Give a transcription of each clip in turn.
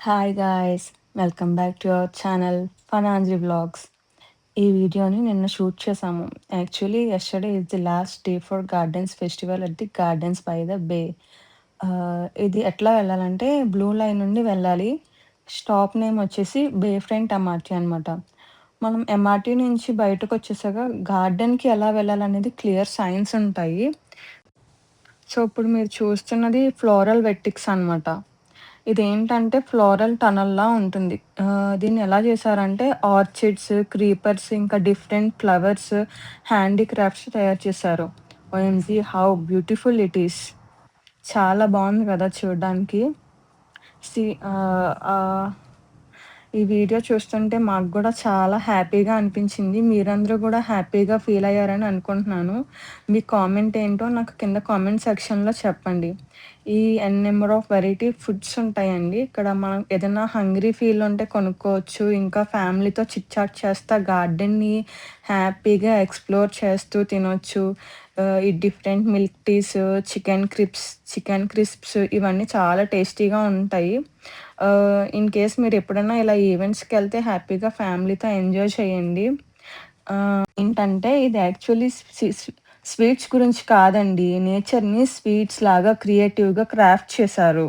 Hi guys! Welcome back to our channel ఫనాంజి vlogs. ఈ వీడియోని నిన్న షూట్ చేశాము. Actually yesterday is the last day for gardens festival at the gardens by the bay. ఇది ఎట్లా వెళ్ళాలంటే బ్లూ లైన్ నుండి వెళ్ళాలి. స్టాప్ నేమ్ వచ్చేసి బే ఫ్రంట్ ఎంఆర్‌టీ అనమాట. మనం ఎంఆర్‌టీ నుంచి బయటకొచ్చేసాక గార్డెన్‌కి ఎలా వెళ్ళాలనేది క్లియర్ సైన్స్ ఉంటాయి. సో, ఇప్పుడు మీరు చూస్తున్నది ఫ్లోరల్ వెర్టిక్స్ అనమాట. ఇదేంటంటే ఫ్లోరల్ టనల్‌లా ఉంటుంది. దీన్ని ఎలా చేశారంటే ఆర్చిడ్స్, క్రీపర్స్ ఇంకా డిఫరెంట్ ఫ్లవర్స్, హ్యాండీక్రాఫ్ట్స్ తయారు చేశారు. OMG! How beautiful it is. చాలా బావుంది కదా చూడ్డానికి. సి ఆహ్, ఆహ్ ఈ వీడియో చూస్తుంటే మాకు గూడా చాలా హ్యాపీగా అనిపించింది. మీరందరూ గూడా హ్యాపీగా ఫీల్ అయ్యారని అనుకుంటున్నాను. మీ కామెంట్ ఏంటో నాకు కింద కామెంట్ సెక్షన్‌లో చెప్పండి. ఈ నెంబర్ ఆఫ్ వెరైటీ ఫుడ్స్ ఉంటాయండి. ఇక్కడ మనం ఏదైనా హంగ్రీ ఫీల్ ఉంటే కొనుక్కోవచ్చు. ఇంకా ఫ్యామిలీతో చిట్ చాట్ చేస్తా గార్డెన్‌ని హ్యాపీగా ఎక్స్‌ప్లోర్ చేస్తూ తినొచ్చు. ఈ different milk teas, chicken crisps ఇవన్నీ చాలా టేస్టీగా ఉంటాయి. ఇన్ కేస్ మీరెప్పుడన్నా ఇలా ఈవెంట్స్‌కెళ్తే హ్యాపీగా ఫ్యామిలీతో ఎంజాయ్ చేయండి. ఏంటంటే ఇది యాక్చువల్లీ స్వీట్స్ గురించి కాదండి. నేచర్‌ని స్వీట్స్ లాగా క్రియేటివ్‌గా క్రాఫ్ట్ చేశారు.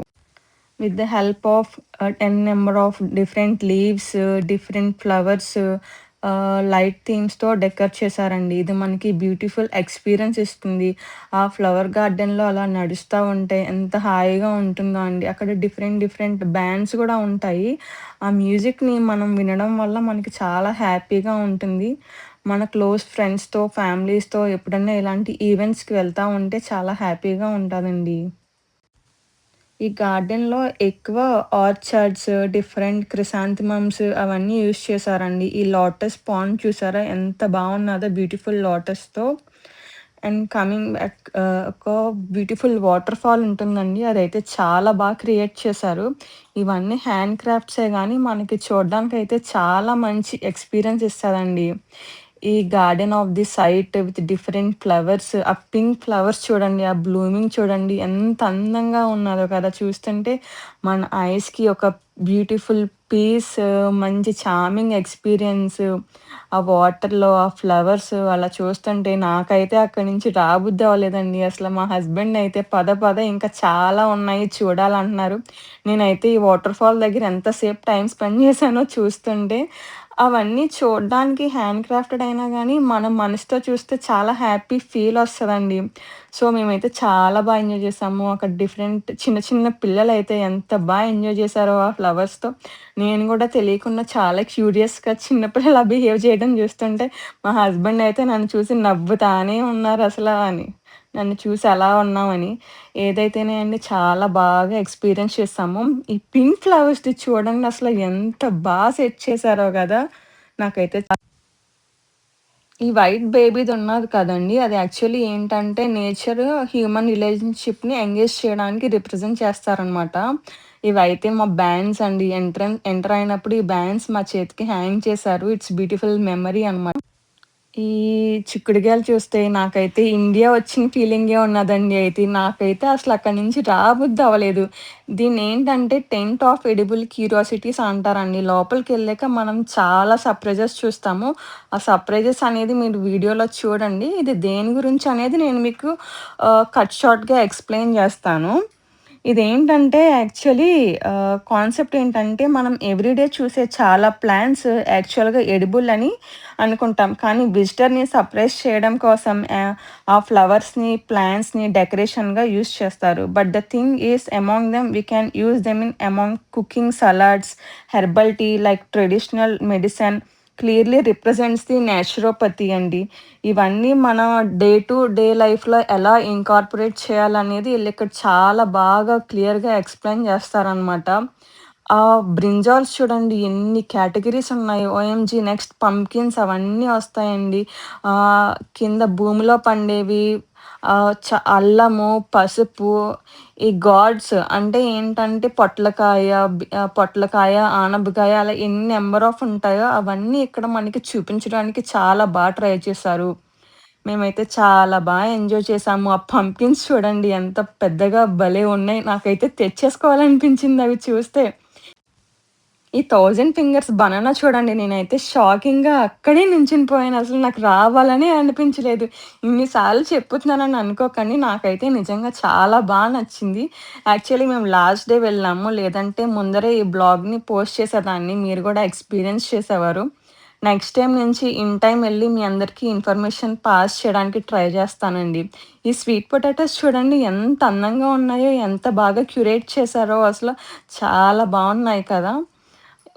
With the help of 10 number of different leaves, different flowers, light థీమ్స్‌తో డెకర్ చేశారండి. ఇది మనకి బ్యూటిఫుల్ ఎక్స్‌పీరియన్స్ ఇస్తుంది. ఆ ఫ్లవర్ గార్డెన్‌లో అలా నడుస్తా ఉంటే ఎంత హాయిగా ఉంటుందో అండి. అక్కడ డిఫరెంట్ బ్యాండ్స్ గూడా ఉంటాయి. ఆ మ్యూజిక్‌ని మనం వినడం వల్ల మనకి చాలా హ్యాపీగా ఉంటుంది. మన క్లోజ్ ఫ్రెండ్స్‌తో, ఫ్యామిలీస్‌తో ఎప్పుడన్నా ఇలాంటి ఈవెంట్స్‌కి వెళ్తా ఉంటే చాలా హ్యాపీగా ఉంటాదండి. ఈ గార్డెన్‌లో ఎక్కువ ఆర్చర్డ్స్, డిఫరెంట్ క్రిసాంథమమ్స్ అవన్నీ యూజ్ చేశారండి. ఈ లోటస్ పాండ్ చూసారా ఎంత బావున్నదో బ్యూటిఫుల్ లోటస్‌తో. అండ్ కమింగ్ బ్యాక్ ఒక బ్యూటిఫుల్ వాటర్ ఫాల్ ఉంటుందండి. అదైతే చాలా క్రియేట్ చేశారు. ఇవన్నీ హ్యాండ్ క్రాఫ్ట్సే గానీ మనకి చూడ్డానికైతే చాలా మంచి ఎక్స్‌పీరియన్స్ ఇస్తదండి. ఈ garden of the site with different flowers, ఆ పింక్ ఫ్లవర్స్ చూడండి, ఆ బ్లూమింగ్ చూడండి ఎంత అందంగా ఉన్నదో కదా! చూస్తుంటే మన ఐస్‌కి ఒక బ్యూటిఫుల్ పీస్, మంచి చార్మింగ్ ఎక్స్‌పీరియన్స్. ఆ వాటర్‌లో ఆ ఫ్లవర్స్ అలా చూస్తుంటే నాకైతే అక్కడి నుంచి రాబుద్ది అవ్వలేదండి. అసలు మా హస్బెండ్ అయితే పద పద ఇంకా చాలా ఉన్నాయి చూడాలంటున్నారు. నేనైతే ఈ వాటర్ ఫాల్ దగ్గర ఎంతసేపు టైమ్ స్పెండ్ చేశానో చూస్తుంటే. అవన్నీ చూడ్డానికి హ్యాండ్ క్రాఫ్టెడ్ అయినా గానీ, మనం మనసుతో చూస్తే చాలా హ్యాపీ ఫీల్ ఒస్తదండి. సో, మేమైతే చాలా ఎంజాయ్ చేశాము. అక్కడ డిఫరెంట్ చిన్న చిన్న పిల్లలైతే ఎంత ఎంజాయ్ చేశారో ఆ ఫ్లవర్స్‌తో. నేను గూడా తెలియకుండా చాలా క్యూరియస్‌గా చిన్న పిల్లలా బిహేవ్ చేయడం చూస్తుంటే, మా హస్బెండ్ అయితే నన్ను చూసి నవ్వుతానే ఉన్నారసలా అని. నన్ను చూసి ఎలా ఉన్నామని. ఏదైతేనేండి చాలా బాగా ఎక్స్‌పీరియన్స్ చేశాము. ఈ పింక్ ఫ్లవర్స్‌ది చూడండి అసలు ఎంత సెట్ చేశారో గదా! నాకైతే ఈ వైట్ బేబీది ఉన్నది కదండీ! అది యాక్చువల్లీ ఏంటంటే నేచర్, హ్యూమన్ రిలేషన్‌షిప్‌ని ఎంగేజ్ చేయడానికి రిప్రజెంట్ చేస్తారనమాట. ఇవైతే మా బ్యాండ్స్ అండి. ఎంటర్ అయినప్పుడు ఈ బ్యాండ్స్ మా చేతికి హ్యాంగ్ చేశారు. ఇట్స్ బ్యూటిఫుల్ మెమరీ అనమాట. ఈ చిక్కుడుగాయలు చూస్తే నాకైతే ఇండియా వచ్చిన ఫీలింగే ఉన్నదండి అయితే. నాకైతే అసలు అక్కడి నుంచి రాబుద్ది అవ్వలేదు. దీన్నేంటంటే టెంట్ ఆఫ్ ఎడిబుల్ క్యూరియాసిటీస్ అంటారండి. లోపలికెళ్ళాక మనం చాలా సర్ప్రైజెస్ చూస్తాము. ఆ సర్ప్రైజెస్ అనేది మీరు వీడియోలో చూడండి. ఇది దేని గురించి అనేది నేను మీకు కట్ షార్ట్‌గా ఎక్స్‌ప్లెయిన్ చేస్తాను. ఇదేంటంటే యాక్చువల్లీ కాన్సెప్ట్ ఏంటంటే మనం ఎవ్రీడే చూసే చాలా ప్లాంట్స్ యాక్చువల్‌గా ఎడిబుల్ అని అనుకుంటాం. కానీ విజిటర్‌ని సర్ప్రైజ్ చేయడం కోసం ఆ ఫ్లవర్స్‌ని, ప్లాంట్స్‌ని డెకరేషన్‌గా యూజ్ చేస్తారు. But the thing is among them we can use them in among cooking salads, herbal tea like traditional medicine clearly represents the naturopathy అండి. ఇవన్నీ మన డే టు డే లైఫ్‌లో ఎలా ఇన్కార్పొరేట్ చేయాలనేది ఈళ్ళిక్కడ చాలా క్లియర్‌గా ఎక్స్‌ప్లెయిన్ చేస్తారనమాట. బ్రింజాల్స్ చూడండి ఎన్ని కేటగరీస్ ఉన్నాయో. ఓఎంజీ! నెక్స్ట్ పంప్కిన్స్ అవన్నీ వస్తాయండి. కింద భూమిలో పండేవి, అల్లము, పసుపు, ఈ గాడ్స్ అంటే ఏంటంటే పొట్లకాయ, ఆనపకాయ అలా ఎన్ని నంబర్ ఆఫ్ ఉంటాయో అవన్నీ ఇక్కడ మనకి చూపించడానికి చాలా ట్రై చేశారు. మేమైతే చాలా ఎంజాయ్ చేశాము. ఆ పంప్కిన్స్ చూడండి ఎంత పెద్దగా భలే ఉన్నాయి. నాకైతే తెచ్చేసుకోవాలనిపించింది అవి చూస్తే. ఈ 1000 ఫింగర్స్ బనానా చూడండి నేనైతే షాకింగ్‌గా అక్కడే నించుని పోయాను. అసలు నాకు రావాలనే అనిపించలేదు. ఇన్ని సార్లు చెప్పుతున్నానని అనుకోకండి. నాకైతే నిజంగా చాలా నచ్చింది. యాక్చువల్లీ మేము లాస్ట్ డే వెళ్ళాము. లేదంటే ముందరే ఈ బ్లాగ్‌ని పోస్ట్ చేసేదాన్ని. మీరు గూడా ఎక్స్‌పీరియన్స్ చేసేవారు. నెక్స్ట్ టైమ్ నుంచి ఇన్ టైమ్ ఎళ్లి మీ అందరికీ ఇన్ఫర్మేషన్ పాస్ చేయడానికి ట్రై చేస్తానండి. ఈ స్వీట్ పొటాటోస్ చూడండి ఎంత అందంగా ఉన్నాయో, ఎంత బాగా క్యూరేట్ చేశారో అసలు చాలా బావున్నాయి కదా!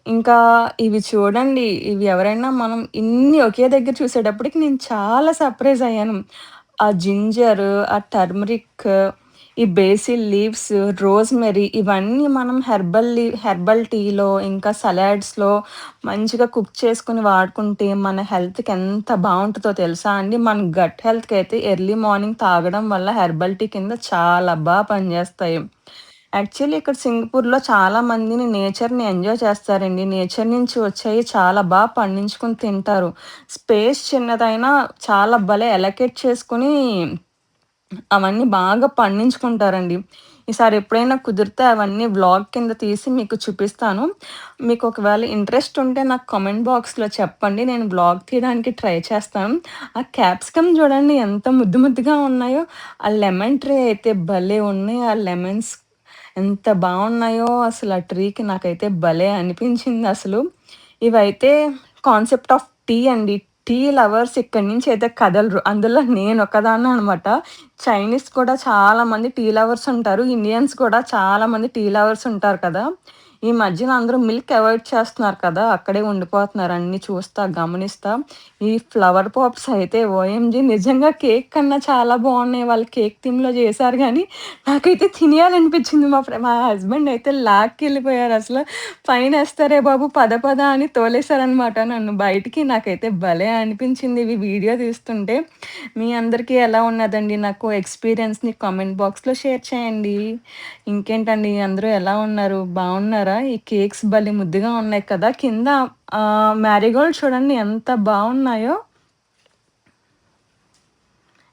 ఇంకా ఇవి చూడండి. ఇవి ఎవరైనా మనం ఇన్ని ఒకే దగ్గర చూసేటప్పటికి నేను చాలా సర్ప్రైజ్ అయ్యాను. ఆ జింజర్, ఆ టర్మరిక్, ఈ బేసిల్ లీవ్స్, రోజ్‌మెరీ ఇవన్నీ మనం హెర్బల్ టీలో ఇంకా సలాడ్స్‌లో మంచిగా కుక్ చేసుకొని వాడుకుంటే మన హెల్త్‌కి ఎంత బావుంటదో తెలుసా అండి? మన గట్ హెల్త్‌కైతే ఎర్లీ మార్నింగ్ తాగడం వల్ల హెర్బల్ టీ కింద చాలా పనిజేస్తాయి. యాక్చువల్లీ ఇక్కడ సింగపూర్‌లో చాలా మందిని నేచర్‌ని ఎంజాయ్ చేస్తారండి. నేచర్ నుంచి వచ్చేయి చాలా పండించుకొని తింటారు. స్పేస్ చిన్నదైనా చాలా భలే అలొకేట్ చేసుకొని అవన్నీ బాగా పండించుకుంటారండి. ఈసారి ఎప్పుడైనా కుదిరితే అవన్నీ వ్లాగ్ కింద తీసి మీకు చూపిస్తాను. మీకు ఒకవేళ ఇంట్రెస్ట్ ఉంటే నాకు కామెంట్ బాక్స్‌లో చెప్పండి. నేను వ్లాగ్ తీయడానికి ట్రై చేస్తాను. ఆ క్యాప్సికమ్ చూడండి ఎంత ముద్దుగా ఉన్నాయో. ఆ లెమన్ ట్రీ అయితే భలే ఉన్నాయి. ఆ లెమన్స్ ఎంత బావున్నాయో అసలు ఆ ట్రీకి నాకైతే భలే అనిపించిందసలు. ఇవైతే కాన్సెప్ట్ ఆఫ్ టీ అండి. టీ లవర్స్ ఇక్కడి నుంచి అయితే కదలరు. అందులో నేనొక్కదాన్ననమాట. చైనీస్ కూడా చాలా మంది టీ లవర్స్ ఉంటారు. ఇండియన్స్ కూడా చాలా మంది టీ లవర్స్ ఉంటారు కదా! ఈ మధ్యన అందరూ మిల్క్ అవాయిడ్ చేస్తున్నారు కదా! అక్కడే ఉండిపోతున్నారు అన్నీ చూస్తా, గమనిస్తా. ఈ ఫ్లవర్ పాట్స్ అయితే ఓఎంజీ నిజంగా కేక్ కన్నా చాలా బావున్నాయి. వాళ్ళు కేక్ థీమ్‌లో చేశారు గానీ, నాకైతే తినేయాలనిపించింది. మా హస్బెండ్ అయితే లాక్కెళ్ళిపోయారసల. ఫైనేస్తారే బాబు పద అని తోలేసారనమాట నన్ను బయటికి. నాకైతే భలే అనిపించింది ఇవి వీడియో తీస్తుంటే. మీ అందరికీ ఎలా ఉన్నదండి? నాకు ఎక్స్‌పీరియన్స్‌ని కామెంట్ బాక్స్‌లో షేర్ చేయండి. ఇంకేంటండి అందరూ ఎలా ఉన్నారు? బావున్నారా? ఈ కేక్స్ భలే ముద్దుగా ఉన్నాయి కదా! కింద మ్యారీగోల్డ్ చూడండి ఎంత బావున్నాయో.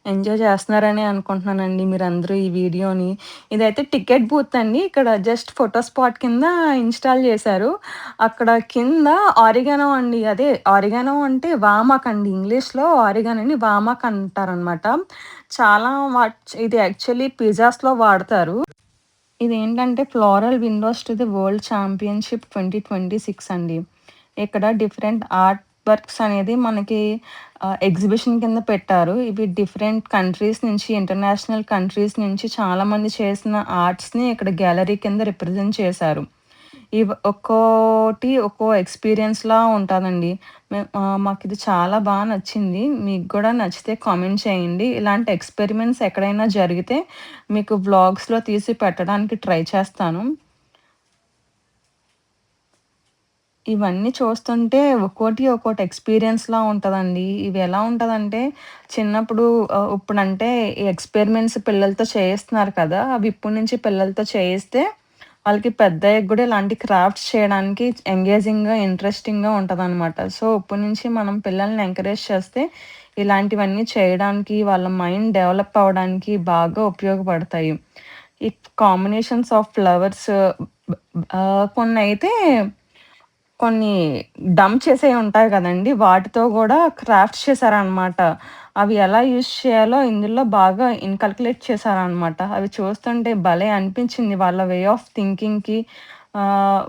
ఎంజాయ్ చేస్తున్నారనే అనుకుంటున్నానండి మీరందరూ ఈ వీడియోని. ఇదైతే టికెట్ బూత్ అండి. ఇక్కడ జస్ట్ ఫోటో స్పాట్ కింద ఇన్‌స్టాల్ చేశారు. అక్కడ కింద ఆరిగానో అండి. అదే ఆరిగానో అంటే వామాక్ అండి. ఇంగ్లీష్‌లో ఆరిగానోని వామాక్ అంటారనమాట. చాలా ఇది యాక్చువల్లీ పిజ్జాస్‌లో వాడతారు. ఇదేంటంటే floral Windows to the world championship 2026 అండి. ఇక్కడ డిఫరెంట్ ఆర్ట్ వర్క్స్ అనేది మనకి ఎగ్జిబిషన్ కింద పెట్టారు. ఇవి డిఫరెంట్ కంట్రీస్ నుంచి, ఇంటర్నేషనల్ కంట్రీస్ నుంచి చాలామంది చేసిన ఆర్ట్స్‌ని ఇక్కడ గ్యాలరీ కింద రిప్రజెంట్ చేశారు. ఒక్కోటి ఒక్కో ఎక్స్‌పీరియన్స్‌లా ఉంటాదండి. మాకిది చాలా నచ్చింది. మీకు గూడా నచ్చితే కామెంట్ చేయండి. ఇలాంటి ఎక్స్‌పెరిమెంట్స్ ఎక్కడైనా జరిగితే మీకు వ్లాగ్స్‌లో తీసి పెట్టడానికి ట్రై చేస్తాను. ఇవన్నీ చూస్తుంటే ఒక్కోటి ఎక్స్‌పీరియన్స్‌లా ఉంటదండి. ఇవి ఎలా ఉంటదంటే చిన్నప్పుడు ఇప్పుడంటే ఈ ఎక్స్‌పెరిమెంట్స్ పిల్లలతో చేయిస్తున్నారు కదా! అవి ఇప్పటి నుంచి పిల్లలతో చేయిస్తే వాళ్ళకి పెద్దయ్యాక గూడా ఇలాంటి క్రాఫ్ట్స్ చేయడానికి ఎంగేజింగ్‌గా, ఇంట్రెస్టింగ్‌గా ఉంటదనమాట. సో, ఇప్పటి నుంచి మనం పిల్లల్ని ఎంకరేజ్ చేస్తే ఇలాంటివన్నీ చేయడానికి, వాళ్ళ మైండ్ డెవలప్ అవ్వడానికి బాగా ఉపయోగపడతాయి. ఈ కాంబినేషన్స్ ఆఫ్ ఫ్లవర్స్ కొన్నయితే కొన్ని డంప్ చేసేయి ఉంటాయి గదండీ! వాటితో గూడా క్రాఫ్ట్స్ చేశారనమాట. అవి ఎలా యూజ్ చేయాలో ఇందులో బాగా ఇన్‌కల్కులేట్ చేశారనమాట. అవి చూస్తుంటే భలే అనిపించింది. వాళ్ళ వే ఆఫ్ థింకింగ్‌కి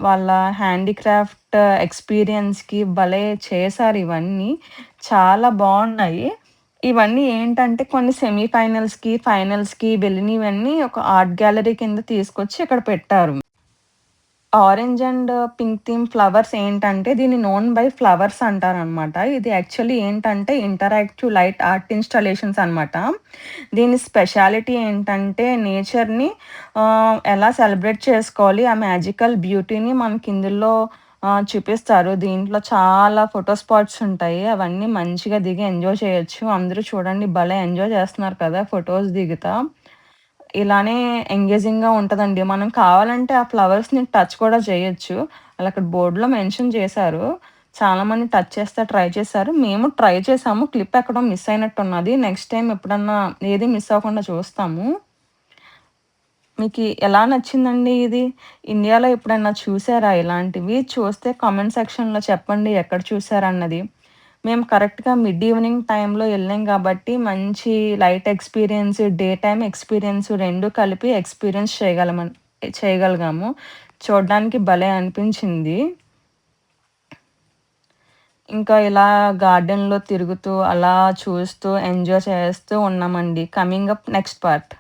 వాళ్ళ హ్యాండీక్రాఫ్ట్ ఎక్స్‌పీరియన్స్‌కి భలే చేశారు ఇవన్నీ. చాలా బావున్నాయి. ఇవన్నీ ఏంటంటే కొన్ని సెమీ ఫైనల్స్‌కి, ఫైనల్స్‌కి వెళ్ళినవన్నీ ఒక ఆర్ట్ గ్యాలరీ కింద తీసుకొచ్చి ఇక్కడ పెట్టారు. Orange and pink theme flowers ఏంటంటే దీన్ని నోన్ బై ఫ్లవర్స్ అంటారనమాట. ఇది యాక్చువల్లీ ఏంటంటే ఇంటరాక్టివ్ లైట్ ఆర్ట్ ఇన్‌స్టాలేషన్స్ అనమాట. దీని స్పెషాలిటీ ఏంటంటే నేచర్‌ని ఎలా సెలబ్రేట్ చేసుకోవాలి, ఆ మ్యాజికల్ బ్యూటీని మనకి ఇందులో చూపిస్తారు. దీంట్లో చాలా ఫోటో స్పాట్స్ ఉంటాయి. అవన్నీ మంచిగా దిగి ఎంజాయ్ చేయొచ్చు. అందరూ చూడండి భలే ఎంజాయ్ చేస్తున్నారు కదా! ఫోటోస్ దిగుతా. ఇలానే ఎంగేజింగ్‌గా ఉంటదండి. మనం కావాలంటే ఆ ఫ్లవర్స్‌ని టచ్ కూడా చేయొచ్చు. ఆళ్ళక్కడ బోర్డ్‌లో మెన్షన్ చేశారు. చాలామంది టచ్ చేస్తే ట్రై చేశారు. మేము ట్రై చేసాము. క్లిప్ ఎక్కడో మిస్ అయినట్టున్నది. నెక్స్ట్ టైమ్ ఎప్పుడన్నా ఏది మిస్ అవ్వకుండా చూస్తాము. మీకి ఎలా నచ్చిందండి ఇది? ఇండియాలో ఎప్పుడన్నా చూసారా ఇలాంటివి? చూస్తే కామెంట్ సెక్షన్‌లో చెప్పండి ఎక్కడ చూసారన్నది. మేము కరెక్ట్‌గా మిడ్ ఈవెనింగ్ టైమ్‌లో ఎళ్ళాం గాబట్టి, మంచి light experience, day time experience 2 కలిపి ఎక్స్‌పీరియన్స్ చేయగలిగాము. చూడ్డానికి భలే అనిపించింది. ఇంకా ఇలా గార్డెన్‌లో తిరుగుతూ, అలా చూస్తూ, ఎంజాయ్ చేస్తూ ఉన్నామండి. Coming up next part.